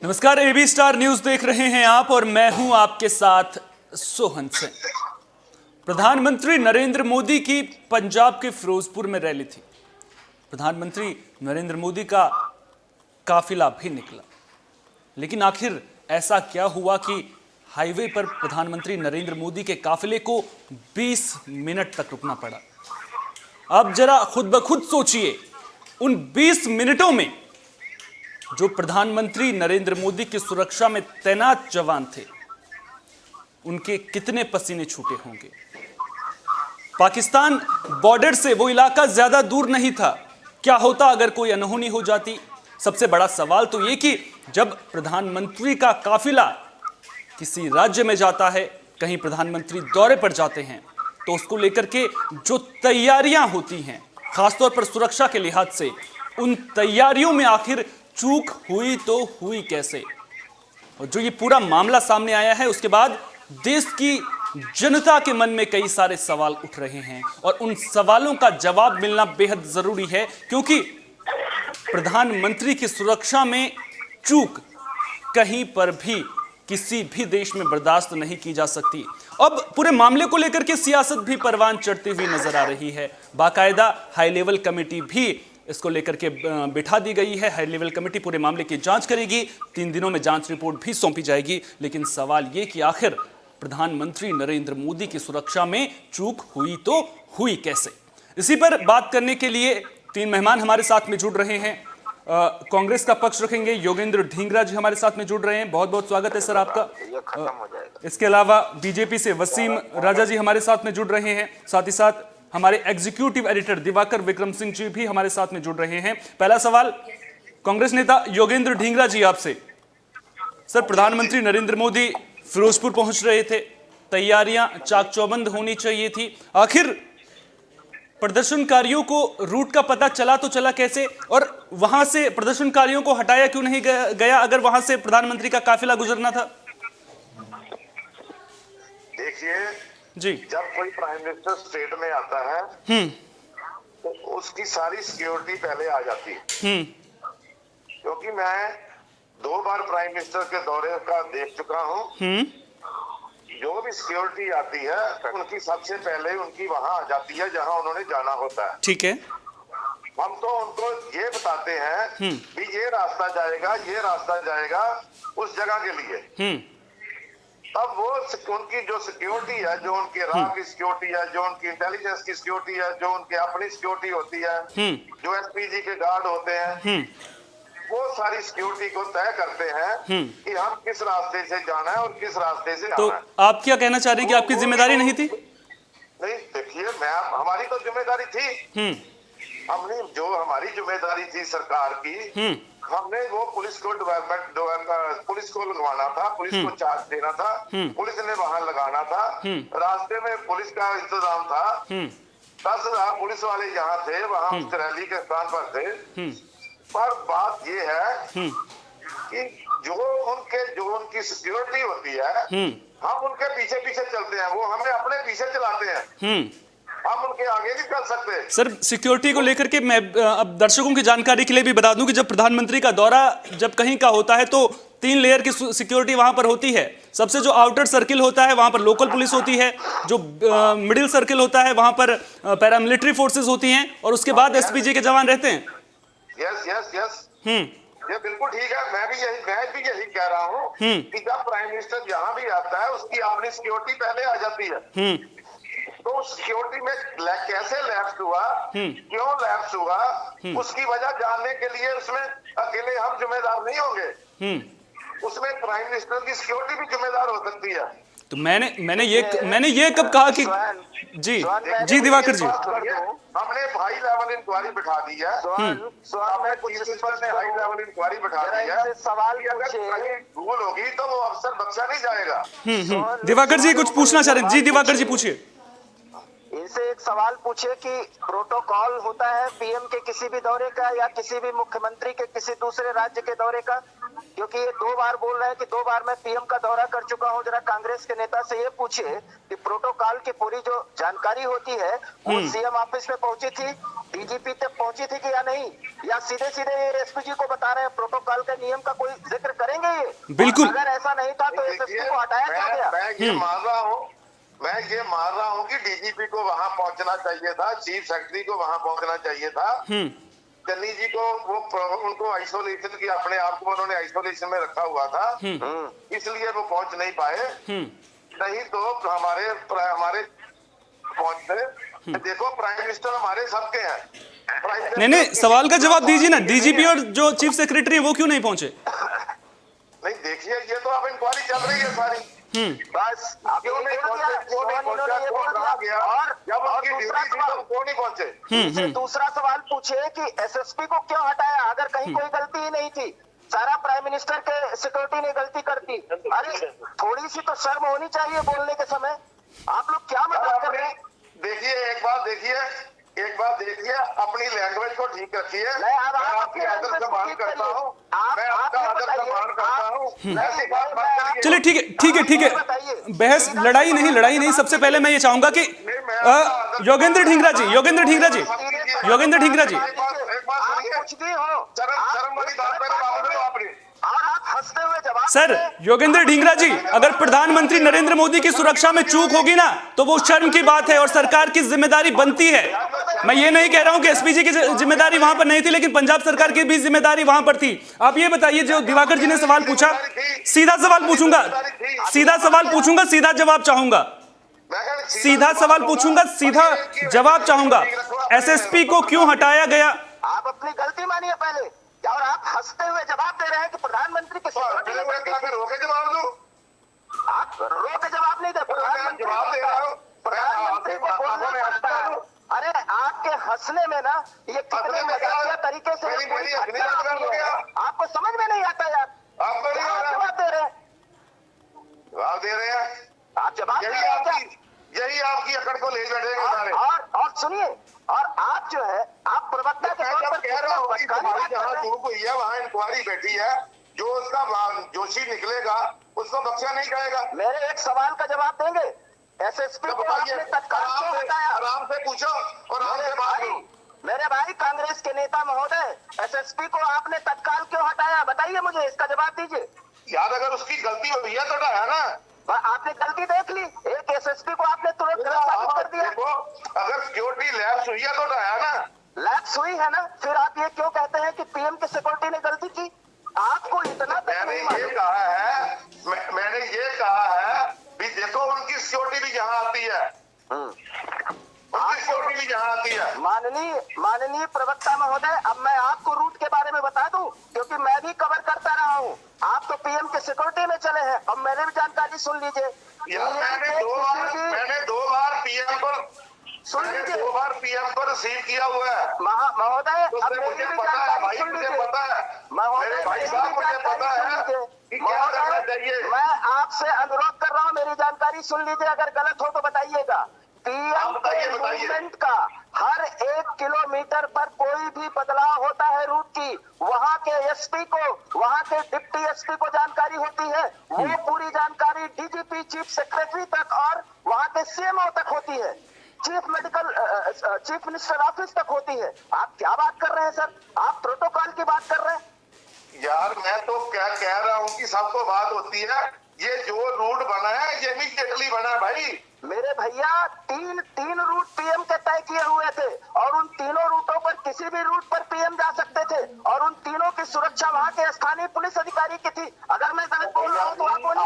नमस्कार, AB star news देख रहे हैं आप और मैं हूं आपके साथ सोहन सिंह। प्रधानमंत्री नरेंद्र मोदी की पंजाब के फिरोजपुर में रैली थी। प्रधानमंत्री नरेंद्र मोदी का काफिला भी निकला, लेकिन आखिर ऐसा क्या हुआ कि हाईवे पर प्रधानमंत्री नरेंद्र मोदी के काफिले को 20 मिनट तक रुकना पड़ा। अब जरा खुद ब खुद सोचिए, उन 20 मिनटों में जो प्रधानमंत्री नरेंद्र मोदी की सुरक्षा में तैनात जवान थे, उनके कितने पसीने छूटे होंगे। पाकिस्तान बॉर्डर से वो इलाका ज्यादा दूर नहीं था। क्या होता अगर कोई अनहोनी हो जाती? सबसे बड़ा सवाल तो ये कि जब प्रधानमंत्री का काफिला किसी राज्य में जाता है, कहीं प्रधानमंत्री दौरे पर जाते हैं, तो उसको लेकर के जो तैयारियां होती हैं, खासतौर पर सुरक्षा के लिहाज से, उन तैयारियों में आखिर चूक हुई तो हुई कैसे? और जो ये पूरा मामला सामने आया है, उसके बाद देश की जनता के मन में कई सारे सवाल उठ रहे हैं और उन सवालों का जवाब मिलना बेहद जरूरी है, क्योंकि प्रधानमंत्री की सुरक्षा में चूक कहीं पर भी किसी भी देश में बर्दाश्त नहीं की जा सकती। अब पूरे मामले को लेकर के सियासत भी परवान चढ़ती हुई नजर आ रही है। बाकायदा हाई लेवल कमेटी भी इसको लेकर के बिठा दी गई है। हाई लेवल कमेटी पूरे मामले की जांच करेगी। 3 दिनों में जांच रिपोर्ट भी सौंपी जाएगी। लेकिन सवाल ये कि आखिर प्रधानमंत्री नरेंद्र मोदी की सुरक्षा में चूक हुई तो हुई कैसे? इसी पर बात करने के लिए 3 मेहमान हमारे साथ में जुड़ रहे हैं। कांग्रेस का पक्ष रखेंगे योगेंद्र ढींगरा जी हमारे साथ में जुड़ रहे हैं। बहुत बहुत स्वागत है सर आपका। इसके अलावा बीजेपी से वसीम राजा जी हमारे साथ में जुड़ रहे हैं। साथ ही साथ हमारे एग्जीक्यूटिव एडिटर दिवाकर विक्रम सिंह जी भी हमारे साथ में जुड़ रहे हैं। पहला सवाल कांग्रेस नेता योगेंद्र ढींगरा जी आपसे। सर, प्रधानमंत्री नरेंद्र मोदी फिरोजपुर पहुंच रहे थे, तैयारियां चाक चौबंद होनी चाहिए थी। आखिर प्रदर्शनकारियों को रूट का पता चला तो चला कैसे, और वहां से प्रदर्शनकारियों को हटाया क्यों नहीं गया अगर वहां से प्रधानमंत्री का काफिला गुजरना था? देखिए जी, जब कोई प्राइम मिनिस्टर स्टेट में आता है तो उसकी सारी सिक्योरिटी पहले आ जाती है। क्योंकि मैं 2 बार प्राइम मिनिस्टर के दौरे का देख चुका हूँ। जो भी सिक्योरिटी आती है उनकी सबसे पहले उनकी वहां आ जाती है जहां उन्होंने जाना होता है। ठीक है। हम तो उनको ये बताते हैं कि ये रास्ता जाएगा उस जगह के लिए। अब वो उनकी जो सिक्योरिटी है, जो उनके राह की सिक्योरिटी है, जो उनकी इंटेलिजेंस की सिक्योरिटी है, जो उनकी अपनी सिक्योरिटी होती है, जो एसपीजी के गार्ड होते हैं, वो सारी सिक्योरिटी को तय करते हैं कि हम किस रास्ते से जाना है और किस रास्ते से तो आना है। आप क्या कहना चाह रहे हैं कि आपकी जिम्मेदारी नहीं थी? नहीं, देखिए, हमारी तो जिम्मेदारी थी। हमने जो हमारी जिम्मेदारी थी सरकार की, हमने वो पुलिस को पुलिस को लगवाना था, पुलिस को चार्ज देना था, पुलिस ने वहां लगाना था। रास्ते में पुलिस का इंतजाम था। 10,000 पुलिस वाले यहाँ थे, वहां उस रैली के स्थान पर थे। पर बात ये है कि जो उनकी सिक्योरिटी होती है, हम उनके पीछे पीछे चलते हैं, वो हमें अपने पीछे चलाते हैं। हम उनके आगे नहीं चल सकते। सर, सिक्योरिटी को लेकर के मैं अब दर्शकों की जानकारी के लिए भी बता दूं कि जब प्रधानमंत्री का दौरा जब कहीं का होता है तो 3 लेयर की सिक्योरिटी वहां पर होती है। सबसे जो आउटर सर्किल होता है वहां पर लोकल पुलिस होती है, जो मिडिल सर्किल होता है वहां पर पैरामिलिट्री फोर्सेस होती हैं, और उसके बाद एसपीजी के जवान रहते हैं। यस ये बिल्कुल ठीक है। मैं भी यही कह रहा हूँ कि जब प्राइम मिनिस्टर जहाँ भी आता है उसकी अपनी सिक्योरिटी पहले आ जाती है। तो सिक्योरिटी में कैसे लैप्स हुआ, क्यों लैप्स हुआ, उसकी वजह जानने के लिए उसमें अकेले हम जिम्मेदार नहीं होंगे। उसमें प्राइम मिनिस्टर की सिक्योरिटी भी जिम्मेदार हो सकती है। तो मैंने ये कब कहा कि जी दिवाकर जी, हमने हाई लेवल इंक्वायरी बिठा दी है। हाई लेवल इंक्वायरी बिठा दी है। सवाल की अगर भूल होगी तो वो अफसर बख्शा नहीं जाएगा। दिवाकर जी कुछ पूछना चाह रहे हैं। जी दिवाकर जी पूछिए। इनसे एक सवाल पूछे कि प्रोटोकॉल होता है पीएम के किसी भी दौरे का या किसी भी मुख्यमंत्री के किसी दूसरे राज्य के दौरे का, क्योंकि ये 2 बार बोल रहे हैं कि 2 बार मैं पीएम का दौरा कर चुका हूं। जरा कांग्रेस के नेता से ये पूछिए कि प्रोटोकॉल की पूरी जो जानकारी होती है वो सीएम ऑफिस में पहुंची थी, डीजीपी तक पहुंची थी कि या नहीं, या सीधे सीधे एसपी जी को बता रहे हैं? प्रोटोकॉल के नियम का कोई जिक्र करेंगे ये? बिल्कुल। अगर ऐसा नहीं था तो एसएसपी को हटाया क्या गया? मैं ये मान रहा हूँ कि डीजीपी को वहां पहुंचना चाहिए था, चीफ सेक्रेटरी को वहां पहुंचना चाहिए था। चन्नी जी को उनको आइसोलेशन की, अपने आप को उन्होंने आइसोलेशन में रखा हुआ था, इसलिए वो पहुंच नहीं पाए। नहीं तो हमारे पहुंचते। देखो प्राइम मिनिस्टर हमारे सबके हैं। नहीं, सवाल का जवाब दीजिए ना, डीजीपी और जो चीफ सेक्रेटरी वो क्यों नहीं पहुंचे? नहीं देखिए, ये तो अब इंक्वायरी चल रही है सारी। बस क्यों नहीं पहुंचे, कौन नहीं पहुंचे? दूसरा सवाल पूछे कि एसएसपी को क्यों हटाया अगर कहीं कोई गलती ही नहीं थी? सारा प्राइम मिनिस्टर के सिक्योरिटी ने गलती कर दी। अरे थोड़ी सी तो शर्म होनी चाहिए बोलने के समय। आप लोग क्या मदद कर रहे हैं? देखिए एक बात देखिए, अपनी लैंग्वेज को ठीक रखिए। मैं आपकी आदर सम्मान करता हूँ, मैं आपका आदर सम्मान करता हूँ। ऐसी बात मत करिए। चलिए ठीक है। बहस लड़ाई नहीं। सबसे पहले मैं ये चाहूंगा कि योगेंद्र ढींगरा जी कुछ भी हो, शर्म वाली बात मैंने मालूम है आपने। आप हंसते हुए जवाब सर, योगेंद्र ढींगरा जी, अगर प्रधानमंत्री नरेंद्र मोदी की सुरक्षा में चूक होगी ना तो वो शर्म की बात है और सरकार की जिम्मेदारी बनती है। मैं ये नहीं कह रहा हूं कि एसपीजी की जिम्मेदारी वहां पर नहीं थी, लेकिन पंजाब सरकार की भी जिम्मेदारी वहां पर थी। आप ये बताइए, जो दिवाकर जी ने सवाल पूछा, सीधा सवाल पूछूंगा, सीधा जवाब चाहूंगा, सीधा जवाब चाहूंगा। एसएसपी को क्यों हटाया गया? आप अपनी गलती मानिए पहले, और आप हंसते हुए जवाब दे रहे हैं कि प्रधानमंत्री के रोके जवाब दो। आप रोके जवाब नहीं दे, जवाब दे रहा हूँ। प्रधानमंत्री को बोलना पड़ता है। अरे आपके हंसने में ना ये कितने मजाकिया तरीके से आपको समझ में नहीं आता यार। आप जवाब दे रहे हैं, आप जवाब दे रहे हैं। यही आपकी अकड़ को ले बैठेगा सारे। और सुनिए, और आप जो है आप प्रवक्ता के तौर पर कह रहा हूँ कि हमारी जहाँ चूक हुई है वहाँ इंक्वायरी बैठी है, जो उसका दोषी निकलेगा उसको बख्शा नहीं जाएगा। मेरे एक सवाल का जवाब देंगे? एसएसपी को आपने तत्काल क्यों हटाया? आराम से पूछो और आराम से बात करो। मेरे भाई कांग्रेस के नेता महोदय, एसएसपी को आपने तत्काल क्यों हटाया? बताइए मुझे, इसका जवाब दीजिए। यार अगर उसकी गलती हुई है तो हटाया ना। आपने गलती देख ली, एक एसएसपी को आपने तुरंत गलत साबित कर दिया। अगर सिक्योरिटी लैप्स हुई है तो हटाया ना। लैप्स हुई है ना, फिर आप ये क्यों कहते हैं कि पीएम की सिक्योरिटी ने गलती की? आपको इतना मैंने ये कहा है भी देखो उनकी सिक्योरिटी भी यहाँ आती है, उनकी सिक्योरिटी भी यहाँ आती है। माननीय प्रवक्ता महोदय, अब मैं आपको रूट के बारे में बता दूं, क्योंकि मैं भी कवर करता रहा हूँ। आप तो पीएम के सिक्योरिटी में चले हैं, अब मैंने भी जानकारी सुन लीजिए। मैंने दो बार पीएम पर रिसीव किया हुआ है महोदय। तो मुझे पता है भाई, मुझे पता है मेरे भाई साहब, मुझे पता है कि क्या करना चाहिए। मैं आपसे अनुरोध कर रहा हूँ, मेरी जानकारी सुन लीजिए, अगर गलत हो तो बताइएगा। पीएम के मूवमेंट का हर 1 किलोमीटर पर कोई भी बदलाव होता है रूट की, वहां के एसपी को, वहां के डिप्टी एसपी को जानकारी होती है। वो पूरी जानकारी डीजीपी, चीफ सेक्रेटरी तक और वहां के सीएमओ तक होती है, चीफ मिनिस्टर ऑफिस तक होती है। आप क्या बात कर रहे हैं सर? आप प्रोटोकॉल की बात कर रहे हैं। यार मैं तो क्या कह रहा हूँ कि सबको बात होती है। ये जो रूट बना है ये इमीडिएटली बना है भाई। मेरे भैया तीन रूट पीएम के तय किए हुए थे और उन तीनों रूटों पर किसी भी रूट पर पीएम जा सकते थे और उन तीनों की सुरक्षा वहां के स्थानीय पुलिस अधिकारी की थी। अगर मैं गलत बोल रहा हूँ तो आप बोलिए।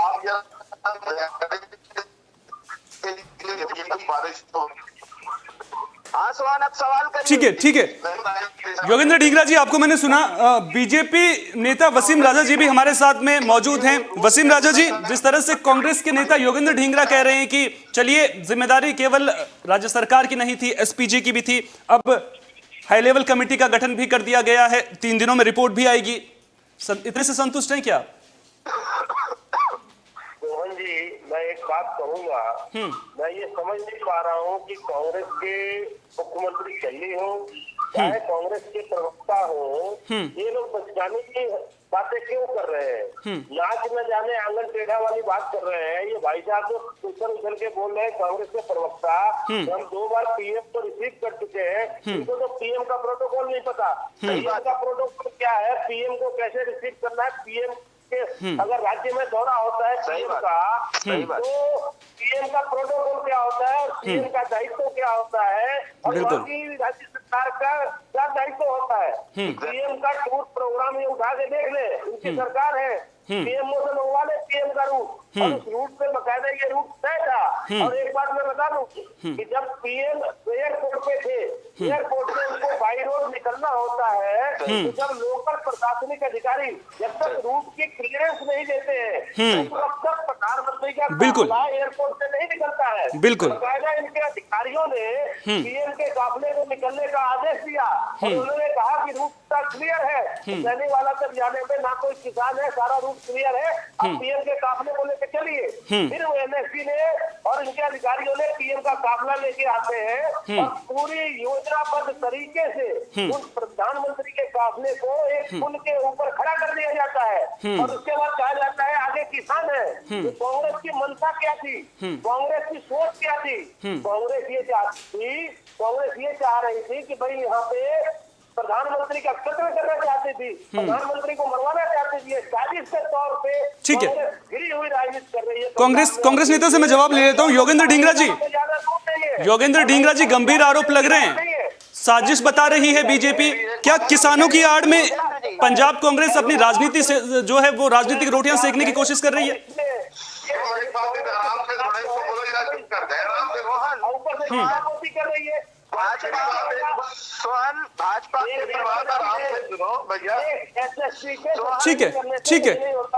आसवान अब सवाल करिए। ठीक है योगेंद्र ढींगरा जी, आपको मैंने सुना। बीजेपी नेता वसीम राजा जी भी हमारे साथ में मौजूद हैं। वसीम राजा जी, जिस तरह से कांग्रेस के नेता योगेंद्र ढींगरा कह रहे हैं कि चलिए जिम्मेदारी केवल राज्य सरकार की नहीं थी, एसपीजी की भी थी, अब हाई लेवल कमेटी का गठन भी कर दिया गया है, 3 दिनों में रिपोर्ट भी आएगी, इतने से संतुष्ट हैं क्या? मोहन जी, मैं एक बात कहूंगा, मैं ये समझ नहीं पा रहा हूँ कि कांग्रेस के मुख्यमंत्री चाहिए हो चाहे कांग्रेस के प्रवक्ता हो, ये लोग बचकाने की बातें क्यों कर रहे हैं? नाच न जाने आंगन टेढ़ा वाली बात कर रहे हैं। ये भाई साहब तो उछल उछल के बोल रहे हैं कांग्रेस के प्रवक्ता, हम 2 बार पीएम को रिसीव कर चुके हैं, इनको तो पीएम का प्रोटोकॉल नहीं पता। पीएम का प्रोटोकॉल क्या है, पीएम को कैसे रिसीव करना है, पीएम के अगर राज्य में दौरा होता है पीएम का, तो पीएम का प्रोटोकॉल क्या होता है और पीएम का दायित्व क्या होता है और बाकी राज्य सरकार का क्या दायित्व होता है। पीएम का टूर प्रोग्राम ये उठा के देख ले, उनकी सरकार है, पीएम से मंगवा ले पीएम का रूट, और उस रूट पे बकायदा ये रूट तय था। और एक बात मैं बता दूं कि जब पीएम एयरपोर्ट पे थे, एयरपोर्ट से उनको बाई रोड निकलना होता है, तो जब लोकल प्रशासनिक अधिकारी जब तक रूट की क्लियरेंस नहीं देते हैं, तो तब तक प्रधानमंत्री का काफिला एयरपोर्ट से नहीं निकलता है। बिल्कुल बकायदा इनके अधिकारियों ने पीएम के काफिले को निकलने का आदेश दिया और उन्होंने कहा कि रूट क्लियर है, जाने वाला तक जाने में ना कोई किसान है, सारा रूट क्लियर है, अब पीएम के काफिले को लेकर चलिए। फिर वो एनएससी ने और इनके अधिकारियों ने पीएम का काफिला लेके आते हैं और पूरी योजनाबद्ध तरीके से उस प्रधानमंत्री के काफिले को एक पुल के ऊपर खड़ा कर दिया जाता है और उसके बाद कहा जाता है आगे किसान है। तो कांग्रेस की मंशा क्या थी, कांग्रेस की सोच क्या थी? कांग्रेस ये चाह रही थी कि भाई यहाँ पे प्रधानमंत्री का कत्ल करना चाहती थी, प्रधानमंत्री को मरवाना चाहती थी, साजिश के तौर पे ठीक है, गिरी हुई राजनीति कर रही है कांग्रेस नेता से मैं जवाब ले लेता हूँ। योगेंद्र ढींगरा जी, योगेंद्र ढींगरा जी, गंभीर आरोप लग रहे हैं, साजिश बता रही है बीजेपी। क्या किसानों की आड़ में पंजाब कांग्रेस अपनी राजनीति से जो है वो राजनीतिक रोटियां सेकने की कोशिश कर रही है?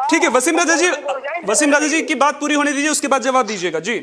ठीक है वसीम राजा जी की बात पूरी होने दीजिए, उसके बाद जवाब दीजिएगा। जी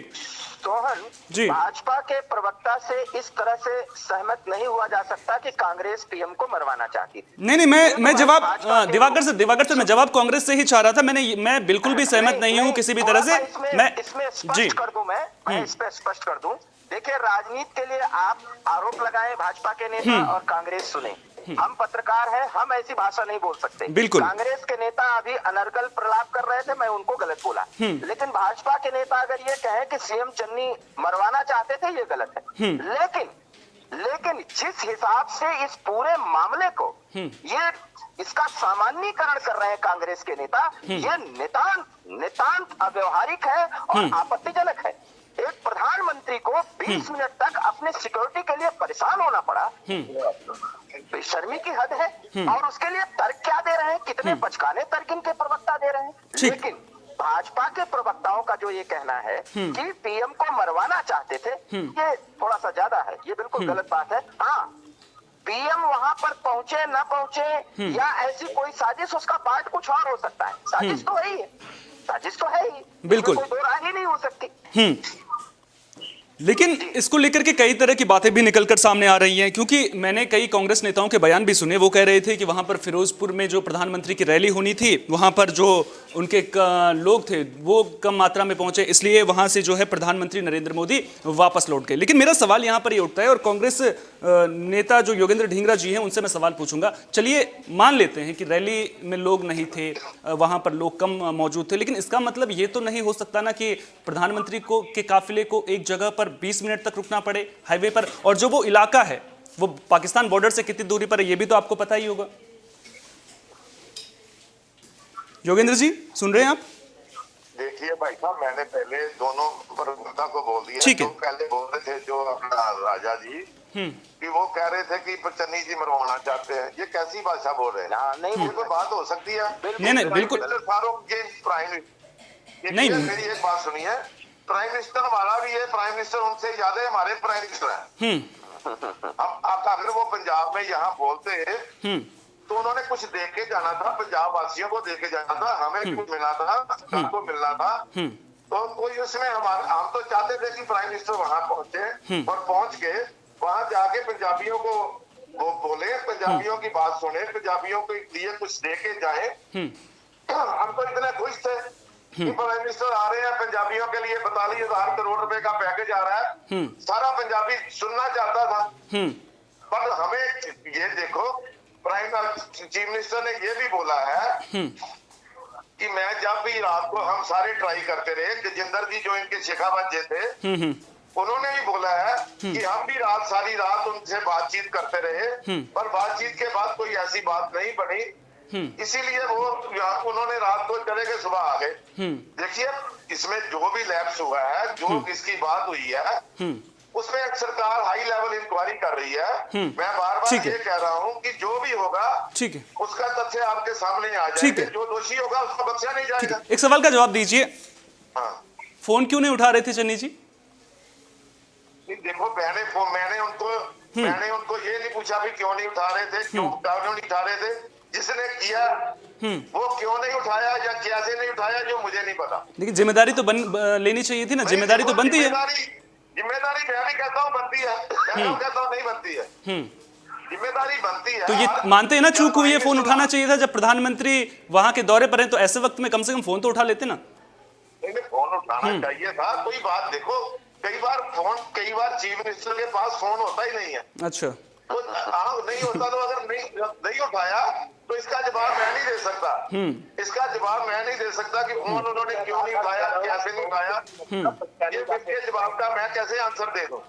सोहन जी, भाजपा के प्रवक्ता से इस तरह से सहमत नहीं हुआ जा सकता कि कांग्रेस पीएम को मरवाना चाहती थी। नहीं, मैं जवाब दिवाकर से मैं जवाब कांग्रेस से ही चाह रहा था। मैं बिल्कुल भी सहमत नहीं हूं किसी भी तरह से। मैं इसमें स्पष्ट कर दूं, मैं इस पे स्पष्ट कर दूं। देखिए, राजनीति के लिए आप आरोप लगाए भाजपा के नेता और कांग्रेस सुने। हम पत्रकार हैं, हम ऐसी भाषा नहीं बोल सकते। बिल्कुल। कांग्रेस के नेता अभी अनर्गल प्रलाप कर रहे थे, मैं उनको गलत बोला, लेकिन भाजपा के नेता अगर ये कहें कि सीएम चन्नी मरवाना चाहते थे, ये गलत है। लेकिन जिस हिसाब से इस पूरे मामले को ये इसका सामान्यीकरण कर रहे हैं कांग्रेस के नेता, ये नितांत अव्यवहारिक है और आपत्तिजनक है। एक प्रधानमंत्री को 20 मिनट तक अपने सिक्योरिटी के लिए परेशान होना पड़ा, बेशर्मी की हद है। और उसके लिए तर्क क्या दे रहे हैं, कितने बचकाने तर्क इनके प्रवक्ता दे रहे हैं। लेकिन भाजपा के प्रवक्ताओं का जो ये कहना है कि पीएम को मरवाना चाहते थे, ये थोड़ा सा ज्यादा है, ये बिल्कुल गलत बात है। हाँ, पीएम वहां पर पहुंचे न पहुंचे या ऐसी कोई साजिश, उसका पार्ट कुछ और हो सकता है। साजिश तो है ही, साजिश तो है ही, बिल्कुल, कोई दो राय ही नहीं हो सकती। लेकिन इसको लेकर के कई तरह की बातें भी निकलकर सामने आ रही हैं, क्योंकि मैंने कई कांग्रेस नेताओं के बयान भी सुने। वो कह रहे थे कि वहां पर फिरोजपुर में जो प्रधानमंत्री की रैली होनी थी, वहां पर जो उनके लोग थे वो कम मात्रा में पहुंचे, इसलिए वहां से जो है प्रधानमंत्री नरेंद्र मोदी वापस लौट गए। लेकिन मेरा सवाल यहां पर ये उठता है, और कांग्रेस नेता जो योगेंद्र ढींगरा जी हैं उनसे मैं सवाल पूछूंगा। चलिए मान लेते हैं कि रैली में लोग नहीं थे, वहां पर लोग कम मौजूद थे, लेकिन इसका मतलब ये तो नहीं हो सकता ना कि प्रधानमंत्री के काफिले को एक जगह पर 20 मिनट तक रुकना पड़े हाईवे पर, और जो वो इलाका है वो पाकिस्तान बॉर्डर से कितनी दूरी पर है, ये भी तो आपको पता ही होगा। योगेंद्र जी सुन रहे हैं आप? देखिए भाई साहब, मैंने पहले दोनों प्रवक्ता को बोल दिया। ठीक है। तो पहले बोल रहे थे जो अपना राजा जी कि वो कह रहे थे कि चन्नी जी मरवाना चाहते हैं, ये कैसी भाषा बोल रहे हैं? नहीं, कोई बात हो सकती है? नहीं, बिल्कुल नहीं। मेरी एक बात सुनिए, प्राइम मिनिस्टर हमारा भी है, प्राइम मिनिस्टर उनसे ज्यादा हमारे प्राइम मिनिस्टर हैं। अब अगर वो पंजाब में यहाँ बोलते तो उन्होंने कुछ दे के जाना था, पंजाब वासियों को दे के जाना था, हमें कुछ मिला था, सबको मिलना था। तो कोई उसमें हम तो चाहते थे कि प्राइम मिनिस्टर वहां पहुंचे और पहुंच के वहां जाके पंजाबियों को वो बोले, पंजाबियों की बात सुने, पंजाबियों के लिए कुछ दे के जाए। हम तो इतने खुश थे कि प्राइम मिनिस्टर आ रहे हैं, पंजाबियों के लिए 42,000 करोड़ रुपए का पैकेज आ रहा है। सारा पंजाबी सुनना चाहता था। पर हमें ये देखो, चीफ मिनिस्टर ने ये भी बोला है कि मैं जब भी रात को हम सारे ट्राई करते रहे, गजेंद्र जी जो इनके शेखावत थे, उन्होंने भी बोला है कि हम भी सारी रात उनसे बातचीत करते रहे, पर बातचीत के बाद कोई ऐसी बात नहीं बनी, इसीलिए वो उन्होंने रात को चले गए, सुबह आ गए। देखिए, इसमें जो भी लैप्स हुआ है, जो इसकी बात हुई है, उसमें एक सरकार हाई लेवल इंक्वायरी कर रही है। मैं बार बार ये कह रहा हूँ कि जो भी होगा, ठीक है, उसका तथ्य आपके सामने आ जाएगा, जो दोषी होगा उसको बख्शा नहीं जाएगा। एक सवाल का जवाब दीजिए, हाँ, फोन क्यों नहीं उठा रहे थे चन्नी जी? देखो, मैंने उनको ये नहीं पूछा भी क्यों नहीं उठा रहे थे, क्यों नहीं उठा रहे थे। जिसने किया वो क्यों नहीं उठाया या कैसे नहीं उठाया, जो मुझे नहीं पता। लेकिन जिम्मेदारी तो लेनी चाहिए थी ना, जिम्मेदारी तो बनती है। जिम्मेदारी मैं भी कहता हूँ बनती है, कहता हूँ नहीं बनती है, जिम्मेदारी बनती है। तो ये मानते हैं ना चूक हुई है, फोन उठाना चाहिए था जब प्रधानमंत्री वहां के दौरे पर हैं, तो ऐसे वक्त में कम से कम फोन तो उठा लेते ना। फोन उठाना चाहिए था। कोई बात, देखो, कई बार चीफ मिनिस्टर के पास फोन होता ही नहीं है। अच्छा, तो नहीं होता, तो अगर नहीं उठाया तो इसका जवाब मैं नहीं दे सकता। इसका जवाब मैं नहीं दे सकता कि फोन उन्होंने क्यों नहीं उठाया, कैसे नहीं उठाया। ये जवाब का मैं कैसे आंसर दे दूं?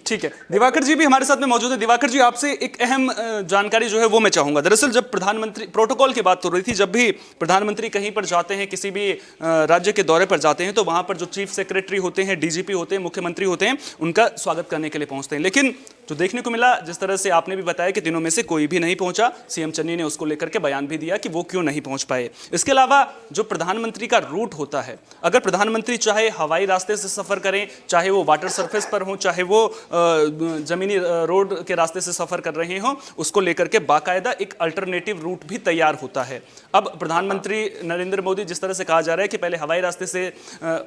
ठीक है। दिवाकर जी भी हमारे साथ में मौजूद है। दिवाकर जी, आपसे एक अहम जानकारी जो है वो मैं चाहूंगा। दरअसल जब प्रधानमंत्री, प्रोटोकॉल की बात हो रही थी, जब भी प्रधानमंत्री कहीं पर जाते हैं, किसी भी राज्य के दौरे पर जाते हैं, तो वहां पर जो चीफ सेक्रेटरी होते हैं, डीजीपी होते हैं, मुख्यमंत्री होते हैं, उनका स्वागत करने के लिए पहुंचते हैं। लेकिन जो देखने को मिला, जिस तरह से आपने भी बताया कि दिनों में से कोई भी नहीं पहुंचा, सीएम चन्नी ने उसको लेकर के बयान भी दिया कि वो क्यों नहीं पहुंच पाए। इसके अलावा जो प्रधानमंत्री का रूट होता है, अगर प्रधानमंत्री चाहे हवाई रास्ते से सफर करें, चाहे वो वाटर सरफेस पर हो, चाहे वो जमीनी रोड के रास्ते से सफर कर रहे हो, उसको लेकर के बाकायदा एक अल्टरनेटिव रूट भी तैयार होता है। अब प्रधानमंत्री नरेंद्र मोदी, जिस तरह से कहा जा रहा है कि पहले हवाई रास्ते से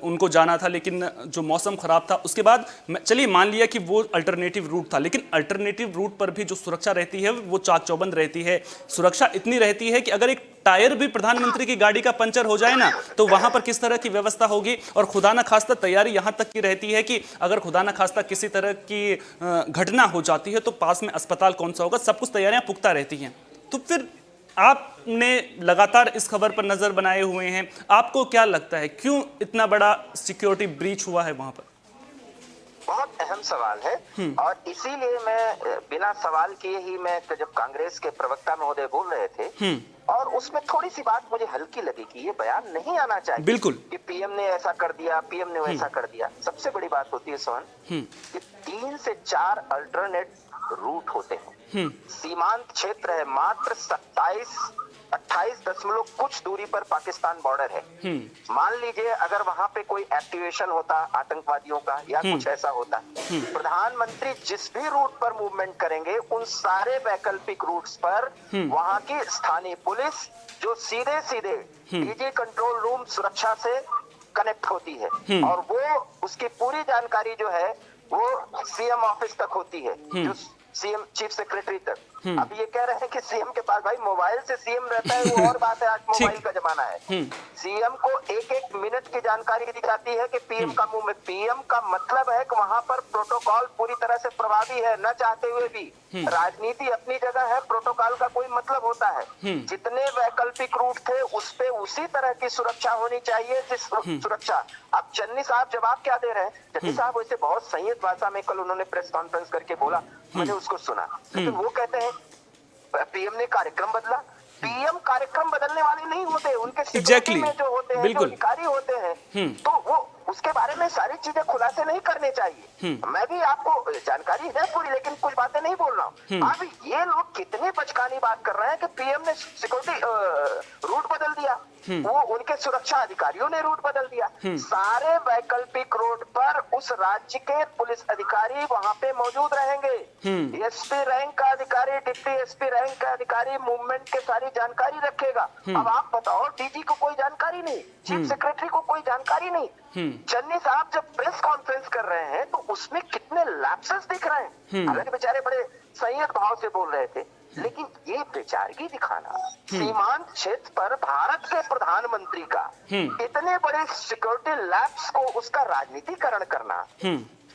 उनको जाना था, लेकिन जो मौसम खराब था उसके बाद चलिए मान लिया कि वो अल्टरनेटिव रूट था, लेकिन अल्टरनेटिव रूट पर भी जो सुरक्षा रहती है वो चाक चौबंद रहती है। सुरक्षा इतनी रहती है कि अगर एक टायर भी प्रधानमंत्री की गाड़ी का पंचर हो जाए ना, तो वहां पर किस तरह की व्यवस्था होगी। और खुदा ना खास्ता तैयारी यहां तक की रहती है कि अगर खुदा ना खास्ता किसी तरह की घटना हो जाती है तो पास में अस्पताल कौन सा होगा, सब कुछ तैयारियां पुख्ता रहती हैं। तो फिर आपने लगातार इस खबर पर नजर बनाए हुए हैं, आपको क्या लगता है क्यों इतना बड़ा सिक्योरिटी ब्रीच हुआ है वहां पर? बहुत अहम सवाल है, और इसीलिए मैं बिना सवाल किए ही, मैं जब कांग्रेस के प्रवक्ता महोदय बोल रहे थे और उसमें थोड़ी सी बात मुझे हल्की लगी कि ये बयान नहीं आना चाहिए, बिल्कुल, कि पीएम ने ऐसा कर दिया, पीएम ने वैसा कर दिया। सबसे बड़ी बात होती है सोहन कि 3 से 4 अल्टरनेट रूट होते हैं। सीमांत क्षेत्र है, मात्र 28 दशमलव कुछ दूरी पर पाकिस्तान बॉर्डर है। मान लीजिए अगर वहां पे कोई एक्टिवेशन होता आतंकवादियों का या कुछ ऐसा होता, प्रधानमंत्री जिस भी रूट पर मूवमेंट करेंगे, उन सारे वैकल्पिक रूट्स पर वहां की स्थानीय पुलिस जो सीधे सीधे डीजी कंट्रोल रूम सुरक्षा से कनेक्ट होती है, और वो उसकी पूरी जानकारी जो है वो सीएम ऑफिस तक होती है, जो सीएम चीफ सेक्रेटरी तक। अब ये कह रहे हैं कि सीएम के पास, भाई मोबाइल से सीएम रहता है वो और बात है, आज मोबाइल का जमाना है। सीएम को एक मिनट की जानकारी दी जाती है कि पीएम का मुंह में, पीएम का मतलब है कि वहां पर प्रोटोकॉल पूरी तरह से प्रभावी है, न चाहते हुए भी। राजनीति अपनी जगह है, प्रोटोकॉल का कोई मतलब होता है। जितने वैकल्पिक रूट थे उस पे उसी तरह की सुरक्षा होनी चाहिए जिस सुरक्षा। अब चन्नी साहब जवाब क्या दे रहे हैं? चन्नी साहब वैसे बहुत संयत भाषा में कल उन्होंने प्रेस कॉन्फ्रेंस करके बोला, मैंने उसको सुना, लेकिन वो कहते हैं पीएम ने कार्यक्रम बदला। पीएम कार्यक्रम बदलने वाले नहीं होते, उनके सिक्योरिटी में जो होते हैं, जो अधिकारी होते हैं, तो वो उसके बारे में सारी चीजें खुलासे नहीं करने चाहिए। मैं भी आपको जानकारी है पूरी, लेकिन कुछ बातें नहीं बोल रहा हूँ। अब ये लोग कितनी बचकानी बात कर रहे हैं कि पीएम ने सिक्योरिटी रूट बदल दिया, वो उनके सुरक्षा अधिकारियों ने रूट बदल दिया। सारे वैकल्पिक रोड पर उस राज्य के पुलिस अधिकारी वहां पे मौजूद रहेंगे। एसपी रैंक का अधिकारी, डिप्टी एसपी रैंक का अधिकारी मूवमेंट के सारी जानकारी रखेगा। अब आप बताओ, डीजी को कोई जानकारी नहीं, चीफ सेक्रेटरी को कोई जानकारी नहीं। चन्नी साहब जब प्रेस कॉन्फ्रेंस कर रहे हैं तो उसमें कितने लैप्सेस दिख रहे हैं। हालांकि बेचारे बड़े संयत भाव से बोल रहे थे, लेकिन ये बेचारगी दिखाना, सीमांत क्षेत्र पर भारत के प्रधानमंत्री का इतने बड़े सिक्योरिटी लैप्स को उसका राजनीतिकरण करना,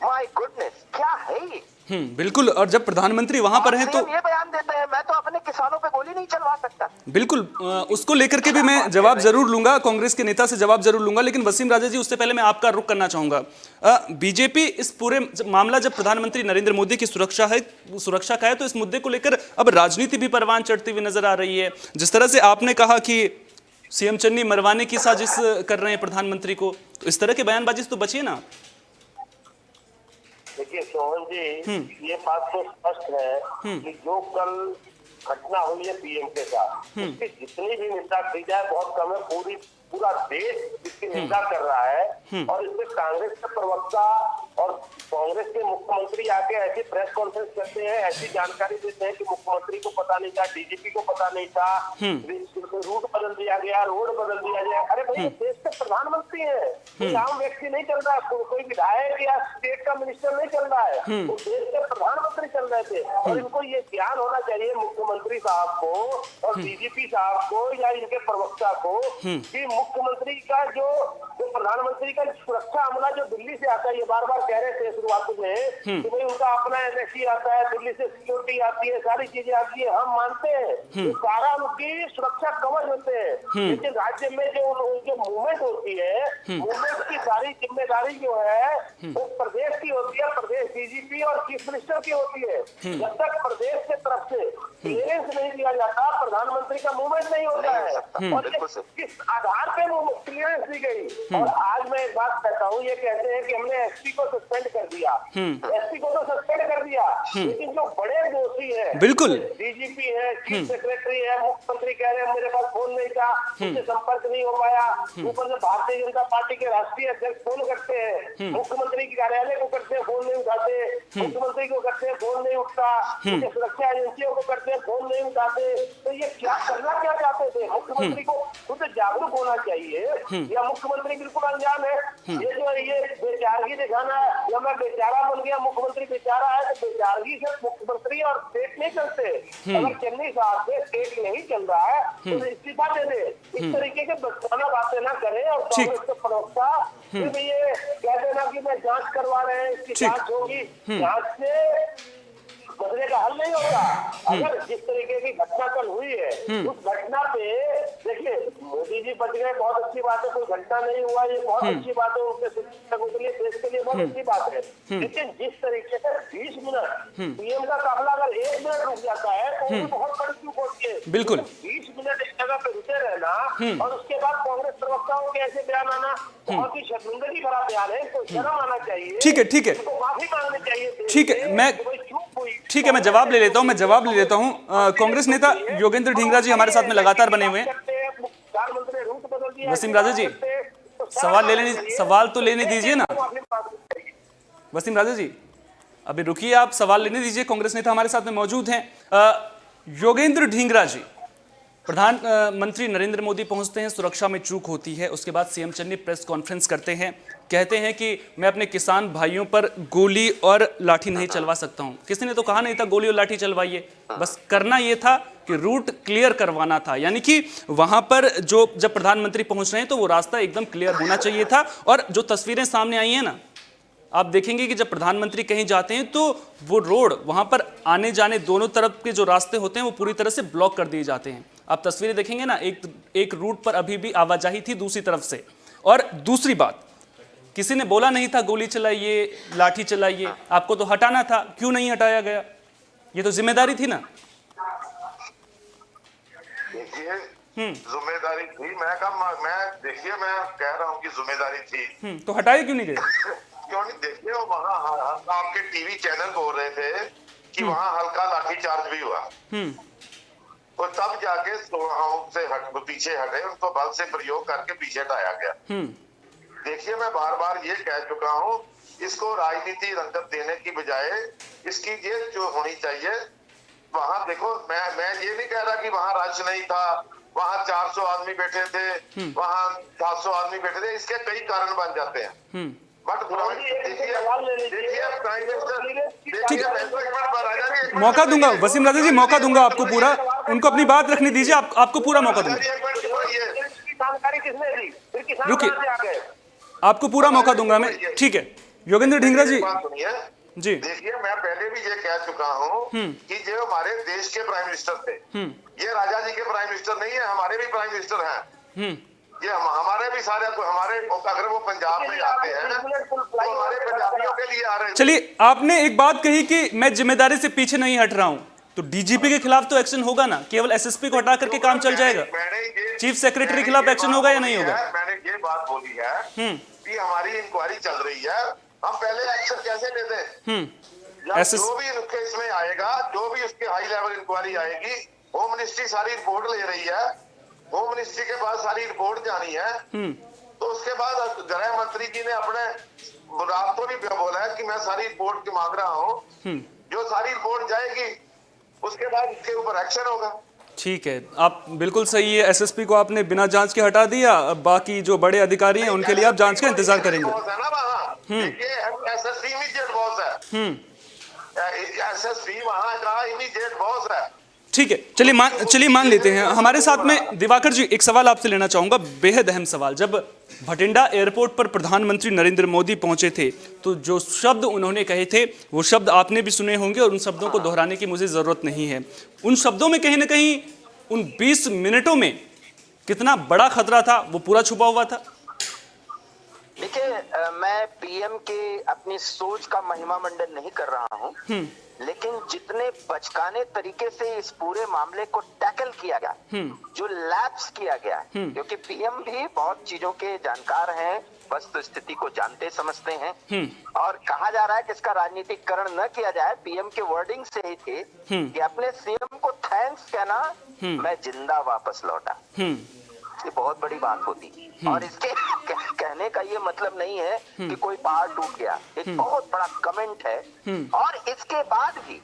माय गुडनेस, क्या है ये? बिल्कुल। और जब प्रधानमंत्री वहां पर हैं तो ये बयान देते हैं मैं तो अपने किसानों पे गोली नहीं चलवा सकता। बिल्कुल, उसको लेकर के भी मैं जवाब जरूर लूंगा, कांग्रेस के नेता से जवाब जरूर लूंगा, लेकिन वसीम राजा जी उससे पहले मैं आपका रुख करना चाहूंगा। बीजेपी इस पूरे मामला जब प्रधानमंत्री नरेंद्र मोदी की सुरक्षा का है तो इस मुद्दे को लेकर अब राजनीति भी परवान चढ़ती हुई नजर आ रही है। जिस तरह से आपने कहा कि सीएम चन्नी मरवाने की साजिश कर रहे हैं प्रधानमंत्री को, तो इस तरह के बयानबाजी से तो बचिए ना। देखिए सोहन जी, ये बात तो स्पष्ट है कि जो कल घटना हुई है पीएम के साथ, उसकी जितनी भी निंदा की जाए बहुत कम है। पूरा देश इसकी निंदा कर रहा है और इसमें कांग्रेस के प्रवक्ता और कांग्रेस के मुख्यमंत्री आके ऐसी प्रेस कॉन्फ्रेंस करते हैं, ऐसी जानकारी देते हैं कि मुख्यमंत्री को पता नहीं था, डीजीपी को पता नहीं था, रूट बदल दिया गया, रोड बदल दिया गया। अरे भाई देश के प्रधानमंत्री है, कोई आम व्यक्ति नहीं चल रहा है, कोई विधायक या स्टेट का मिनिस्टर नहीं चल रहा है, वो देश के प्रधानमंत्री चल रहे थे। और इनको ये ज्ञान होना चाहिए मुख्यमंत्री साहब को और डीजीपी साहब को या इनके प्रवक्ता को कि मुख्यमंत्री का जो प्रधानमंत्री का सुरक्षा अमला जो दिल्ली से आता है, ये बार बार कह रहे थे शुरुआत में कि भाई उनका अपना एनएससी आता है, दिल्ली से सिक्योरिटी आती है, सारी चीजें आती है, हम मानते हैं ये सारा उनकी सुरक्षा कवच होते हैं। लेकिन राज्य में जो उनकी मूवमेंट होती है, मूवमेंट की सारी जिम्मेदारी जो है वो प्रदेश की होती है, प्रदेश डीजीपी और चीफ मिनिस्टर की होती है। जब तक प्रदेश के तरफ से क्लियरेंस नहीं दिया जाता, प्रधानमंत्री का मूवमेंट नहीं होता है। और किस आधार पे क्लियरेंस दी गई? और आज मैं एक बात कहता हूँ, ये कहते हैं कि हमने एसपी को सस्पेंड कर दिया, एसपी को तो सस्पेंड कर दिया, लेकिन जो बड़े दोषी है, बिल्कुल डीजीपी है, चीफ सेक्रेटरी है, मुख्यमंत्री कह रहे हैं मेरे पास फोन नहीं था, उससे संपर्क नहीं हो पाया, ऊपर से भारतीय जनता पार्टी के राष्ट्रीय अध्यक्ष फोन करते हैं, मुख्यमंत्री के कार्यालय को करते हैं, फोन नहीं उठाते, मुख्यमंत्री को करते हैं, फोन नहीं उठता, सुरक्षा एजेंसियों को करते हैं, फोन नहीं उठाते। तो ये क्या करना क्या चाहते थे? मुख्यमंत्री को खुद जागरूक होना चाहिए या मुख्यमंत्री बिल्कुल अनजान है? ये जो ये बेचारगी दिखाना है या मैं बेचारा बन गया, मुख्यमंत्री बेचारा है, तो बेचारगी से मुख्यमंत्री और स्टेट नहीं चलते। अगर चेन्नई साहब से स्टेट नहीं चल रहा है तो इस्तीफा दे दे। इस तरीके के बचकाना बातें ना करें। और कांग्रेस के प्रवक्ता फिर ये कह देना कि मैं जांच करवा रहे हैं, इसकी जांच होगी, जांच से मसले का हल नहीं होगा। अगर जिस तरीके की घटना कल हुई है, उस घटना पे देखिए मोदी जी बच गए, बहुत अच्छी बात है, कोई घटना नहीं हुआ, ये बहुत अच्छी बात है, उनके शिक्षकों के लिए, देश के लिए बहुत अच्छी बात है। लेकिन जिस तरीके से 20 मिनट पीएम का काफिला अगर 1 मिनट रुक जाता है तो वो बहुत बड़ी चूक होती है। बिल्कुल 20 मिनट एक जगह पे रुके रहना और उसके बाद कांग्रेस प्रवक्ताओं के ऐसे बयान आना बहुत ही शर्मिंदगी भरा बयान है। तो शर्म आना चाहिए, ठीक है, ठीक है, माफी मांगनी चाहिए। ठीक है, मैं जवाब ले लेता हूं। कांग्रेस नेता योगेंद्र ढींगरा जी हमारे साथ में लगातार बने हुए हैं। वसीम राजा जी सवाल तो लेने दीजिए ना। वसीम राजा जी अभी रुकिए, आप सवाल लेने दीजिए, कांग्रेस नेता हमारे साथ में मौजूद हैं। योगेंद्र ढींगरा जी, प्रधानमंत्री नरेंद्र मोदी पहुंचते हैं, सुरक्षा में चूक होती है, उसके बाद सीएम चन्नी प्रेस कॉन्फ्रेंस करते हैं, कहते हैं कि मैं अपने किसान भाइयों पर गोली और लाठी नहीं चलवा सकता हूं। किसी ने तो कहा नहीं था गोली और लाठी चलवाइए, बस करना यह था कि रूट क्लियर करवाना था। यानी कि वहां पर जब प्रधानमंत्री पहुंच रहे हैं तो वो रास्ता एकदम क्लियर होना चाहिए था। और जो तस्वीरें सामने आई हैं ना, आप देखेंगे कि जब प्रधानमंत्री कहीं जाते हैं तो वो रोड, वहां पर आने जाने दोनों तरफ के जो रास्ते होते हैं वो पूरी तरह से ब्लॉक कर दिए जाते हैं। आप तस्वीरें देखेंगे ना, एक रूट पर अभी भी आवाजाही थी दूसरी तरफ से। और दूसरी बात, किसी ने बोला नहीं था गोली चलाइए, लाठी चलाइए, आपको तो हटाना था, क्यों नहीं हटाया गया? ये तो जिम्मेदारी थी ना। देखिए जिम्मेदारी थी, मैं देखिए मैं कह रहा हूँ कि जिम्मेदारी थी, तो हटाए क्यों नहीं गए? क्यों नहीं? देखिए वहाँ आपके टीवी चैनल बोल रहे थे कि वहाँ हल्का लाठीचार्ज भी हुआ, तो तब जाके से पीछे हटे, उनको बल से प्रयोग करके पीछे हटाया गया। देखिए मैं बार बार ये कह चुका हूँ, इसको राजनीति रंगत देने की बजाय इसकी ये जो होनी चाहिए, वहाँ देखो मैं ये नहीं कह रहा कि वहाँ रश नहीं था, वहाँ 400 आदमी बैठे थे, वहाँ 700 आदमी बैठे थे, इसके कई कारण बन जाते हैं। बट मौका दूंगा वसीम राजा जी, मौका दूंगा आपको पूरा, उनको अपनी बात रखने दीजिए, आपको पूरा मौका दूंगा। रुकिए, आपको पूरा मौका दूंगा मैं, ठीक है। योगेंद्र ढींगरा जी, जी। देखिए, मैं पहले भी ये कह चुका हूँ कि जो हमारे देश के प्राइम मिनिस्टर थे, ये राजा जी के प्राइम मिनिस्टर नहीं है, हमारे भी प्राइम मिनिस्टर हैं। ये हमारे भी सारे, हमारे अगर वो पंजाब में आते हैं तो हमारे पंजाबियों के लिए आ रहे हैं। चलिए, आपने एक बात कही कि मैं जिम्मेदारी से पीछे नहीं हट रहा हूं, तो डीजीपी के खिलाफ तो एक्शन होगा ना, केवल एसएसपी को हटा करके काम चल जाएगा? चीफ सेक्रेटरी के खिलाफ एक्शन होगा या नहीं होगा? मैंने ये बात बोली है कि हमारी इंक्वायरी चल रही है, हम पहले एक्शन कैसे लेते हैं? जो भी उसके इसमें आएगा, जो भी उसके हाई लेवल इंक्वायरी आएगी, होम मिनिस्ट्री सारी रिपोर्ट ले रही है, होम मिनिस्ट्री के पास सारी रिपोर्ट जानी है, तो उसके बाद गृह मंत्री जी ने अपने रात को भी बोला है कि मैं सारी रिपोर्ट की मांग रहा हूँ, जो सारी रिपोर्ट जाएगी उसके बाद इसके ऊपर एक्शन होगा। ठीक है, आप बिल्कुल सही है। एसएसपी को आपने बिना जांच के हटा दिया, अब बाकी जो बड़े अधिकारी हैं उनके लिए आप जांच का इंतजार करेंगे। एसएसपी इमीडिएट बॉस है, एसएसपी वहां का इमीडिएट बॉस है। ठीक है, चलिए मान लेते हैं। हमारे साथ में दिवाकर जी, एक सवाल आपसे लेना चाहूंगा, बेहद अहम सवाल। जब भटिंडा एयरपोर्ट पर प्रधानमंत्री नरेंद्र मोदी पहुंचे थे, तो जो शब्द उन्होंने कहे थे वो शब्द आपने भी सुने होंगे और उन शब्दों को दोहराने की मुझे जरूरत नहीं है। उन शब्दों में कहीं ना कहीं उन 20 मिनटों में कितना बड़ा खतरा था वो पूरा छुपा हुआ था। देखिए, मैं पीएम के अपनी सोच का महिमा मंडन नहीं कर रहा हूँ, लेकिन जितने बचकाने तरीके से इस पूरे मामले को टैकल किया गया, जो लैप्स किया गया, क्योंकि पीएम भी बहुत चीजों के जानकार हैं, वस्तु स्थिति को जानते समझते हैं, और कहा जा रहा है कि इसका राजनीतिकरण न किया जाए। पीएम के वर्डिंग से ही थे कि अपने सीएम को थैंक्स कहना, मैं जिंदा वापस लौटा। ये बहुत बड़ी बात होती, और इसके कहने का ये मतलब नहीं है कि कोई पहाड़ टूट गया, एक बहुत बड़ा कमेंट है। और इसके बाद भी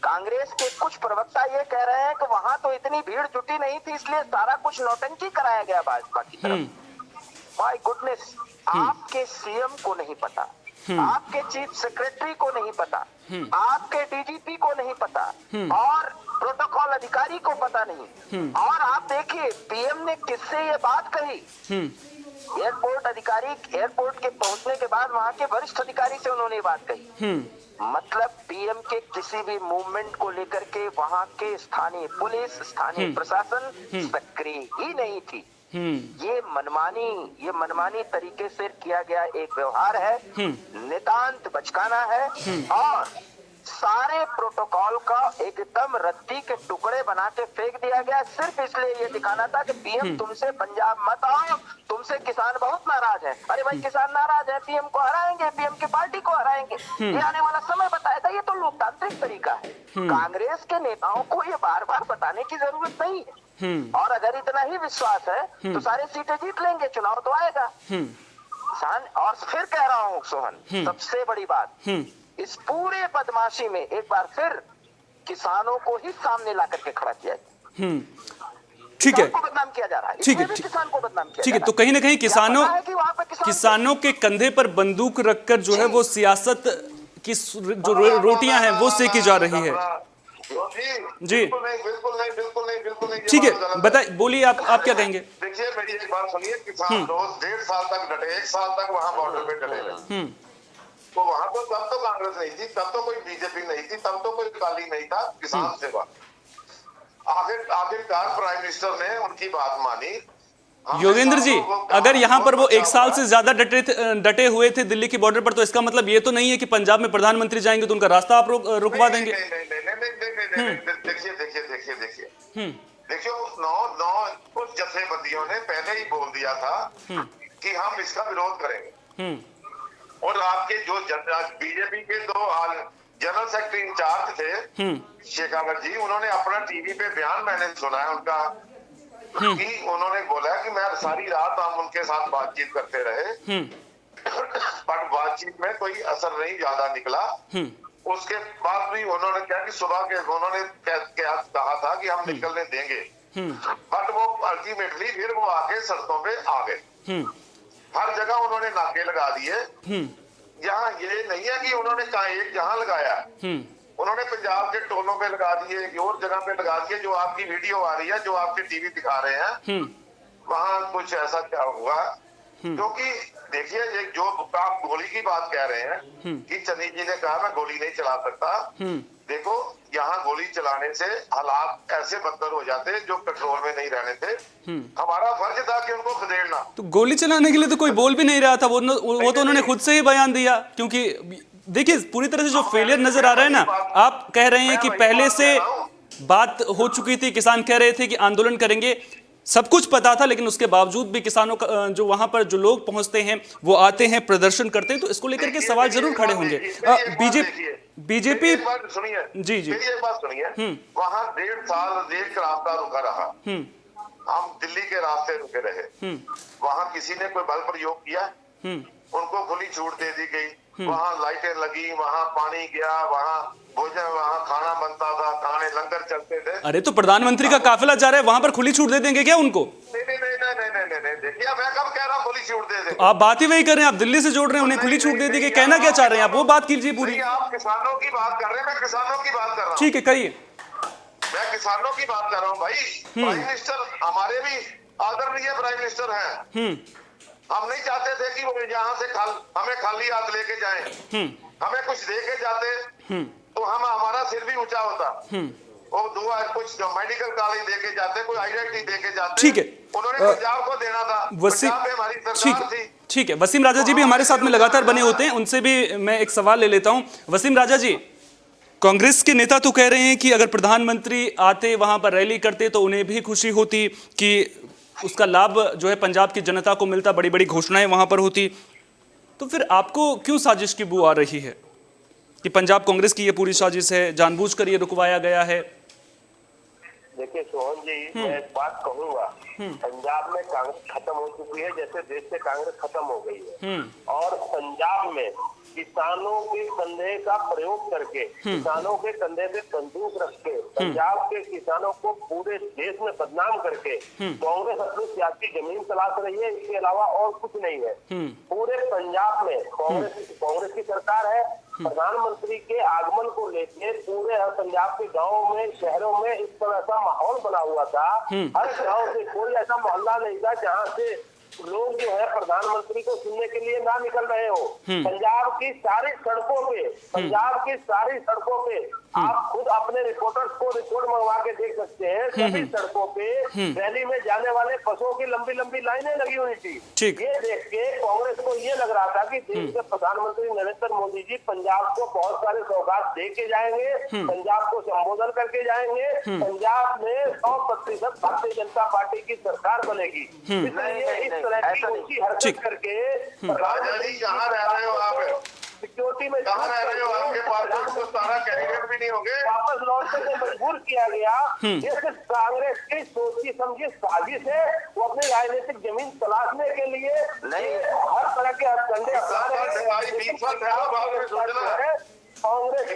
कांग्रेस के कुछ प्रवक्ता ये कह रहे हैं कि वहां तो इतनी भीड़ जुटी नहीं थी, इसलिए सारा कुछ नौटंकी कराया गया भाजपा की तरफ। माय गुडनेस, आपके सीएम को नहीं पता, आपके चीफ सेक्रेटरी को नहीं पता, आपके डीजीपी को नहीं पता, और प्रोटोकॉल अधिकारी को पता नहीं। और आप देखिए, पीएम ने किससे ये बात कही? एयरपोर्ट अधिकारी, एयरपोर्ट के पहुंचने के बाद वहां के वरिष्ठ अधिकारी से उन्होंने ये बात कही। मतलब पीएम के किसी भी मूवमेंट को लेकर के वहां के स्थानीय पुलिस, स्थानीय प्रशासन सक्रिय ही नहीं थी। ये मनमानी तरीके से किया गया एक व्यवहार है, नितांत बचकाना है, और सारे प्रोटोकॉल का एकदम रद्दी के टुकड़े बना के फेंक दिया गया, सिर्फ इसलिए ये दिखाना था कि पीएम तुमसे पंजाब मत आओ, तुमसे किसान बहुत नाराज है। अरे भाई, किसान नाराज है, पीएम को हराएंगे, पीएम की पार्टी को हराएंगे, ये आने वाला समय बताएगा। ये तो लोकतांत्रिक तरीका है। कांग्रेस के नेताओं को ये बार बार बताने की जरूरत नहीं है, और अगर इतना ही विश्वास है तो सारी सीटें जीत लेंगे, चुनाव तो आएगा। किसान, और फिर कह रहा हूँ सोहन, सबसे बड़ी बात, इस पूरे बदमाशी में एक बार फिर किसानों को ही सामने ला करके खड़ा किया जाए। ठीक है, को बदनाम किया जा रहा है, ठीक है, किसान को बदनाम किया ठीक है। तो कहीं ना कहीं किसानों के कंधे पर बंदूक रखकर जो है वो सियासत की जो रोटियां हैं वो सेकी जा रही है। जी, बिल्कुल नहीं। ठीक है, बताइए, बोलिए, आप क्या कहेंगे? देखिए, मेरी एक बात सुनिए, किसान रोज 1.5 साल तक डटे, 1 साल तक वहाँ बॉर्डर पे डटे रहे, तो वहां तो तब तो कांग्रेस नहीं थी, तब तो कोई बीजेपी नहीं थी, तब तो कोई अकाली नहीं था, किसान सेवा। आखिरकार प्राइम मिनिस्टर ने उनकी बात मानी। योगेंद्र जी, अगर यहाँ पर वो 1 साल से ज्यादा डटे हुए थे दिल्ली की बॉर्डर पर, तो इसका मतलब ये तो नहीं है कि पंजाब में प्रधानमंत्री जाएंगे तो उनका रास्ता आप रुकवा देंगे? देखिए, कुछ जथेबंदियों ने पहले ही बोल दिया था कि हम इसका विरोध करेंगे, और आपके जो बीजेपी के 2 जनरल सेक्रेटरी इंचार्ज थे शेखावत जी, उन्होंने अपना टीवी पे बयान, मैंने सुना है उनका, कि उन्होंने बोला कि मैं सारी रात हम उनके साथ बातचीत करते रहे, पर बातचीत में कोई असर नहीं ज्यादा निकला। उसके बाद भी उन्होंने क्या कि सुबह के उन्होंने क्या कहा था कि हम निकलने देंगे, बट वो अल्टीमेटली फिर वो आके सड़कों पे आ गए। हर जगह उन्होंने नाके लगा दिए। यहाँ ये नहीं है कि उन्होंने कहा एक जहां लगाया, उन्होंने पंजाब के टोलों पे लगा दिए, एक और जगह पे लगा दिए। जो आपकी वीडियो आ रही है, जो आपके टीवी दिखा रहे हैं, वहां कुछ ऐसा क्या हुआ, क्योंकि देखिए ये जो आप गोली की बात कह रहे हैं कि चन्नी जी ने कहा मैं गोली नहीं चला सकता, देखो यहाँ गोली चलाने से हालात ऐसे बदतर हो जाते जो कंट्रोल में नहीं रहने थे। हमारा फर्ज था कि उनको खदेड़ना। तो गोली चलाने के लिए तो कोई बोल भी नहीं रहा था, वो तो उन्होंने खुद से ही बयान दिया। क्योंकि देखिए पूरी तरह से जो फेलियर नजर आ रहा है ना, आप कह रहे हैं कि पहले से बात हो चुकी थी, किसान कह रहे थे कि आंदोलन करेंगे, सब कुछ पता था, लेकिन उसके बावजूद भी किसानों का जो वहां पर जो लोग पहुंचते हैं वो आते हैं, प्रदर्शन करते हैं, तो इसको लेकर के सवाल जरूर खड़े होंगे। बीजेपी सुनिए जी जी एक बात सुनिए, वहां 1.5 साल एक रास्ता रुका रहा, हम दिल्ली के रास्ते रुके रहे, वहां किसी ने कोई बल प्रयोग किया? उनको खुली छूट दे दी गई, वहां लाइटें लगी, वहां पानी गया, वहां भोजन, वहां खाना बनता था, खाने लंगर चलते थे। अरे तो प्रधानमंत्री का काफिला जा रहा है, वहां पर खुली छूट दे देंगे क्या उनको? नहीं नहीं नहीं नहीं नहीं नहीं नहीं, देखिए मैं कब कह रहा हूँ खुली छूट दे दे। आप बात ही वही कर रहे हैं, आप दिल्ली से जोड़ रहे हैं, उन्हें खुली छूट दे दी गई, कहना क्या चाह रहे हैं आप? वो बात कीजिए पूरी। आप किसानों की बात कर रहे हैं, मैं किसानों की बात कर रहा हूँ। ठीक है कहिए। मैं किसानों की बात कर रहा हूँ भाई। प्राइम मिनिस्टर हमारे भी आदरणीय प्राइम मिनिस्टर हैं। हम नहीं चाहते थे कि वो यहाँ से हमें खाली हाथ लेके जाएं, हमें कुछ दे के जाते तो हमारा सिर भी ऊंचा होता। वो दुआ कुछ मेडिकल कॉलेज दे के जाते, कोई आईआईटी दे के जाते। ठीक है, उन्होंने पंजाब को देना था, पंजाब में हमारी सरकार थी। ठीक है, वसीम राजा जी भी हमारे साथ में लगातार बने होते हैं, उनसे भी मैं एक सवाल ले लेता हूं। वसीम राजा जी, कांग्रेस के नेता तो कह रहे हैं कि अगर प्रधानमंत्री आते, वहां पर रैली करते, तो उन्हें भी खुशी होती कि उसका लाभ जो है पंजाब की जनता को मिलता, बड़ी बड़ी घोषणाएं वहां पर होती। तो फिर आपको क्यों साजिश की बू आ रही है कि पंजाब कांग्रेस की ये पूरी साजिश है, जानबूझकर ये रुकवाया गया है? देखिए सोहन जी, मैं एक बात कहूंगा, पंजाब में कांग्रेस खत्म हो चुकी है, जैसे देश से कांग्रेस खत्म हो गई है। और पंजाब में किसानों के कंधे का प्रयोग करके, किसानों के कंधे पे बंदूक रख के, पंजाब के किसानों को पूरे देश में बदनाम करके कांग्रेस अपनी सियासी जमीन तलाश रही है, इसके अलावा और कुछ नहीं है। पूरे पंजाब में कांग्रेस की सरकार है। प्रधानमंत्री के आगमन को लेकर पूरे पंजाब के गांवों में, शहरों में इस तरह का माहौल बना हुआ था। हर गांव से कोई ऐसा मोहल्ला नहीं था जहां से लोग जो है प्रधानमंत्री को सुनने के लिए ना निकल रहे हो। पंजाब की सारी सड़कों पे आप खुद अपने रिपोर्टर्स को रिपोर्ट मंगवा के देख सकते हैं। सभी सड़कों पे रैली में जाने वाले बसों की लंबी लंबी लाइनें लगी हुई थी। ये देख के कांग्रेस को ये लग रहा था कि देश के प्रधानमंत्री नरेंद्र मोदी जी पंजाब को बहुत सारे सौगात दे के जाएंगे, पंजाब को संबोधन करके जाएंगे, पंजाब में 100% भारतीय जनता पार्टी की सरकार बनेगी। इसलिए इस तरह की ऊंची हरकत करके कहाँ रह रहे हो आप? सिक्योरिटी में कहाँ रह रहे हो? आपके पास तो सारा कैंडिडेट भी नहीं होंगे। वापस लौटने को मजबूर किया गया। ये सिर्फ कांग्रेस की सोची समझी साजिश है। वो अपनी राजनीतिक जमीन तलाशने के लिए हर तरह के हथकंडे अपना रहे हैं। कांग्रेस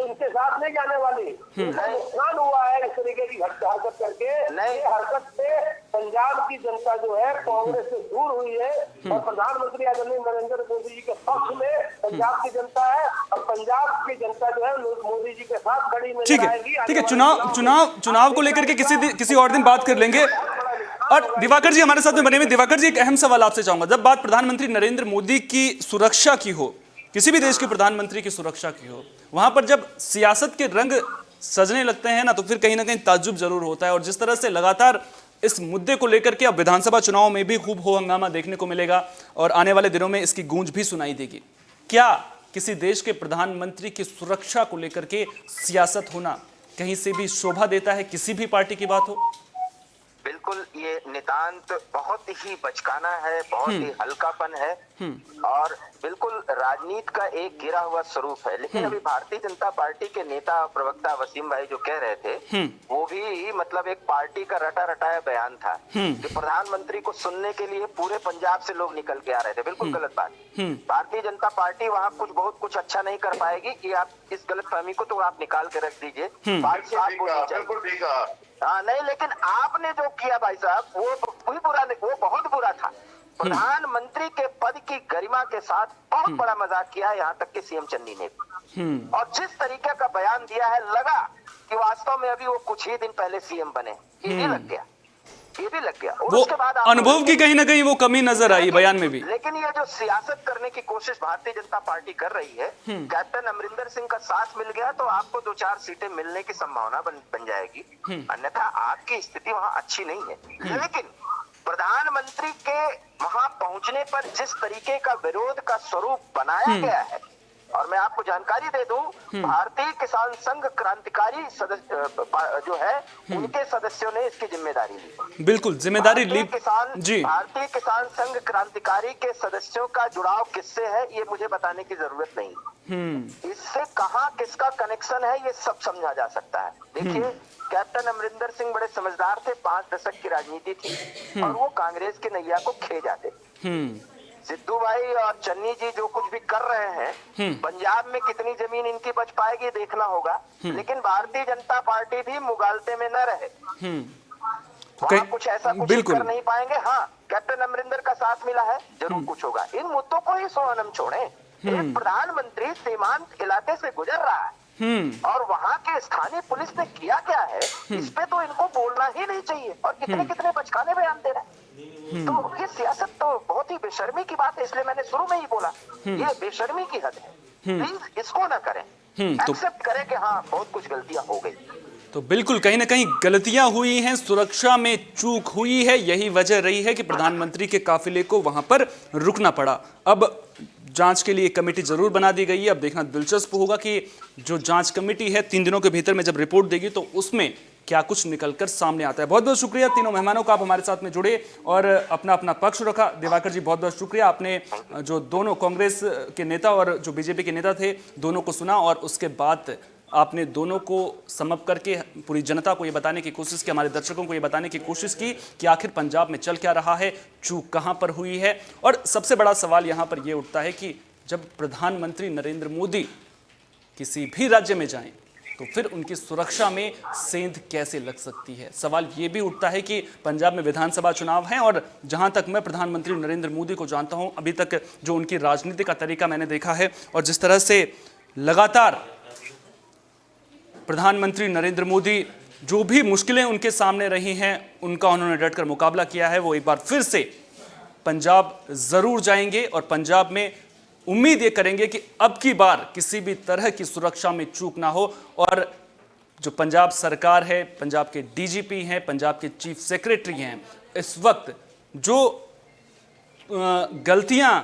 उनके साथ नहीं जाने वाली। नुकसान हुआ है इस तरीके की हरकत करके। ये हरकत से पंजाब की जनता जो है कांग्रेस से दूर हुई है और प्रधानमंत्री आदरणीय नरेंद्र मोदी जी के पक्ष में पंजाब की जनता है और पंजाब की जनता जो है मोदी जी के साथ खड़ी नजर आएगी। ठीक है, चुनाव को लेकर के किसी और दिन बात कर लेंगे। और दिवाकर जी हमारे साथ में बने हुए। दिवाकर जी, एक अहम सवाल आपसे चाहूंगा, जब बात प्रधानमंत्री नरेंद्र मोदी की सुरक्षा की हो, किसी भी देश के प्रधानमंत्री की सुरक्षा की हो, वहां पर जब सियासत के रंग सजने लगते हैं ना, तो फिर कहीं ना कहीं ताज्जुब जरूर होता है। और जिस तरह से लगातार इस मुद्दे को लेकर के अब विधानसभा चुनाव में भी खूब हो हंगामा देखने को मिलेगा और आने वाले दिनों में इसकी गूंज भी सुनाई देगी। क्या किसी देश के प्रधानमंत्री की सुरक्षा को लेकर के सियासत होना कहीं से भी शोभा देता है, किसी भी पार्टी की बात हो? बिल्कुल, ये नितांत बहुत ही बचकाना है, बहुत ही हल्कापन है और बिल्कुल राजनीति का एक गिरा हुआ स्वरूप है। लेकिन अभी भारतीय जनता पार्टी के नेता प्रवक्ता वसीम भाई जो कह रहे थे, वो भी मतलब एक पार्टी का रटा रटाया बयान था कि प्रधानमंत्री को सुनने के लिए पूरे पंजाब से लोग निकल के आ रहे थे। बिल्कुल गलत बात। भारतीय जनता पार्टी वहाँ बहुत कुछ अच्छा नहीं कर पाएगी। कि आप इस गलतफहमी को तो आप निकाल के रख दीजिए। नहीं, लेकिन आपने जो किया भाई साहब वो बहुत बुरा था। प्रधानमंत्री के पद की गरिमा के साथ बहुत बड़ा मजाक किया है, यहाँ तक कि सीएम चन्नी ने। और जिस तरीके का बयान दिया है, लगा कि वास्तव में अभी वो कुछ ही दिन पहले सीएम बने, इसी लग गया। ये भी लग गया। और वो उसके बाद आप अनुभव की कहीं ना कहीं वो कमी नजर आई बयान में भी। लेकिन ये जो सियासत करने की कोशिश भारतीय जनता पार्टी कर रही है, कैप्टन अमरिंदर सिंह का साथ मिल गया तो आपको 2-4 सीटें मिलने की संभावना बन जाएगी, अन्यथा आपकी स्थिति वहां अच्छी नहीं है। लेकिन प्रधानमंत्री के वहां पहुंचने पर जिस तरीके का विरोध का स्वरूप बनाया गया है, और मैं आपको जानकारी दे दूं, भारतीय किसान संघ क्रांतिकारी सदस्य जो है उनके सदस्यों ने इसकी जिम्मेदारी ली। बिल्कुल जिम्मेदारी ली जी। भारतीय किसान संघ क्रांतिकारी के सदस्यों का जुड़ाव किससे है ये मुझे बताने की जरूरत नहीं। इससे कहां किसका कनेक्शन है ये सब समझा जा सकता है। देखिए, कैप्टन अमरिंदर सिंह बड़े समझदार थे, 5 दशक की राजनीति थी और वो कांग्रेस की नैया को खे जाते। सिद्धू भाई और चन्नी जी जो कुछ भी कर रहे हैं, पंजाब में कितनी जमीन इनकी बच पाएगी देखना होगा, लेकिन भारतीय जनता पार्टी भी मुगालते में न रहे। वहाँ कुछ ऐसा कुछ कर नहीं पाएंगे। हाँ, कैप्टन अमरिंदर का साथ मिला है, जरूर कुछ होगा। इन मुद्दों को ही सोहनम छोड़े। एक प्रधानमंत्री सीमांत इलाके से गुजर रहा है और वहाँ के स्थानीय पुलिस ने किया क्या है, इस पे तो इनको बोलना ही नहीं चाहिए। और कितने कितने बचकाने बयान दे रहे हैं। तो ये सियासत तो बहुत ही बेशर्मी की बात है, इसलिए मैंने शुरू में ही बोला ये बेशर्मी की हद है। प्लीज इसको ना करें, एक्सेप्ट करें कि हाँ बहुत कुछ गलतियां हो गई। तो बिल्कुल कहीं ना कहीं गलतियां हुई हैं, सुरक्षा में चूक हुई है, यही वजह रही है कि प्रधानमंत्री के काफिले को वहां पर रुकना पड़ा। अब जांच के लिए कमेटी जरूर बना दी गई है। अब देखना दिलचस्प होगा कि जो जांच कमेटी है 3 दिनों के भीतर में जब रिपोर्ट देगी तो उसमें क्या कुछ निकलकर सामने आता है। बहुत बहुत शुक्रिया तीनों मेहमानों का, आप हमारे साथ में जुड़े और अपना अपना पक्ष रखा। दिवाकर जी बहुत बहुत शुक्रिया, आपने जो दोनों कांग्रेस के नेता और जो बीजेपी के नेता थे दोनों को सुना और उसके बाद आपने दोनों को समअप करके पूरी जनता को ये बताने की कोशिश की, हमारे दर्शकों को ये बताने की कोशिश की कि आखिर पंजाब में चल क्या रहा है, चूक कहां पर हुई है। और सबसे बड़ा सवाल यहां पर यह उठता है कि जब प्रधानमंत्री नरेंद्र मोदी किसी भी राज्य में जाएं तो फिर उनकी सुरक्षा में सेंध कैसे लग सकती है। सवाल ये भी उठता है कि पंजाब में विधानसभा चुनाव हैं और जहां तक मैं प्रधानमंत्री नरेंद्र मोदी को जानता हूं, अभी तक जो उनकी राजनीति का तरीका मैंने देखा है और जिस तरह से लगातार प्रधानमंत्री नरेंद्र मोदी जो भी मुश्किलें उनके सामने रही हैं उनका उन्होंने डटकर मुकाबला किया है, वो एक बार फिर से पंजाब जरूर जाएंगे और पंजाब में उम्मीद ये करेंगे कि अब की बार किसी भी तरह की सुरक्षा में चूक ना हो। और जो पंजाब सरकार है, पंजाब के डीजीपी हैं, पंजाब के चीफ सेक्रेटरी हैं, इस वक्त जो गलतियां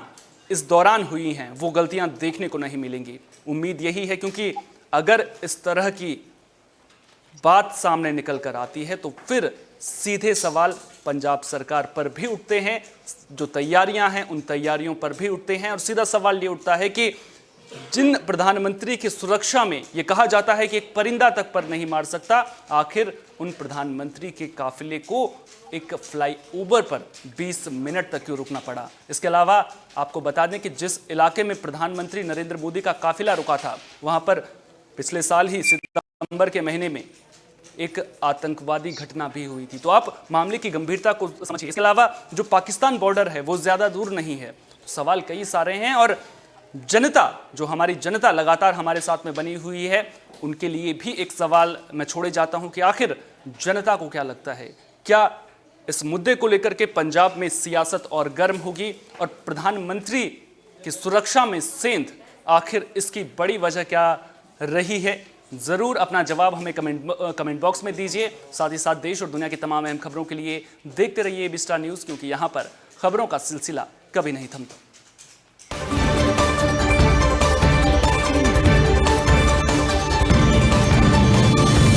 इस दौरान हुई हैं वो गलतियां देखने को नहीं मिलेंगी। उम्मीद यही है, क्योंकि अगर इस तरह की बात सामने निकल कर आती है तो फिर सीधे सवाल पंजाब सरकार पर भी उठते हैं, जो तैयारियां हैं उन तैयारियों पर भी उठते हैं। और सीधा सवाल ये उठता है कि जिन प्रधानमंत्री की सुरक्षा में ये कहा जाता है कि एक परिंदा तक पर नहीं मार सकता, आखिर उन प्रधानमंत्री के काफिले को एक फ्लाईओवर पर 20 मिनट तक क्यों रुकना पड़ा। इसके अलावा आपको बता दें कि जिस इलाके में प्रधानमंत्री नरेंद्र मोदी का काफिला रुका था वहां पर पिछले साल ही सितंबर के महीने में एक आतंकवादी घटना भी हुई थी। तो आप मामले की गंभीरता को समझिए। इसके अलावा जो पाकिस्तान बॉर्डर है वो ज्यादा दूर नहीं है। सवाल कई सारे हैं और जनता, जो हमारी जनता लगातार हमारे साथ में बनी हुई है, उनके लिए भी एक सवाल मैं छोड़े जाता हूं कि आखिर जनता को क्या लगता है, क्या इस मुद्दे को लेकर के पंजाब में सियासत और गर्म होगी और प्रधानमंत्री की सुरक्षा में सेंध, आखिर इसकी बड़ी वजह क्या रही है। जरूर अपना जवाब हमें कमेंट बॉक्स में दीजिए। साथ ही साथ देश और दुनिया की तमाम अहम खबरों के लिए देखते रहिए एबी स्टार न्यूज़, क्योंकि यहाँ पर खबरों का सिलसिला कभी नहीं थमता।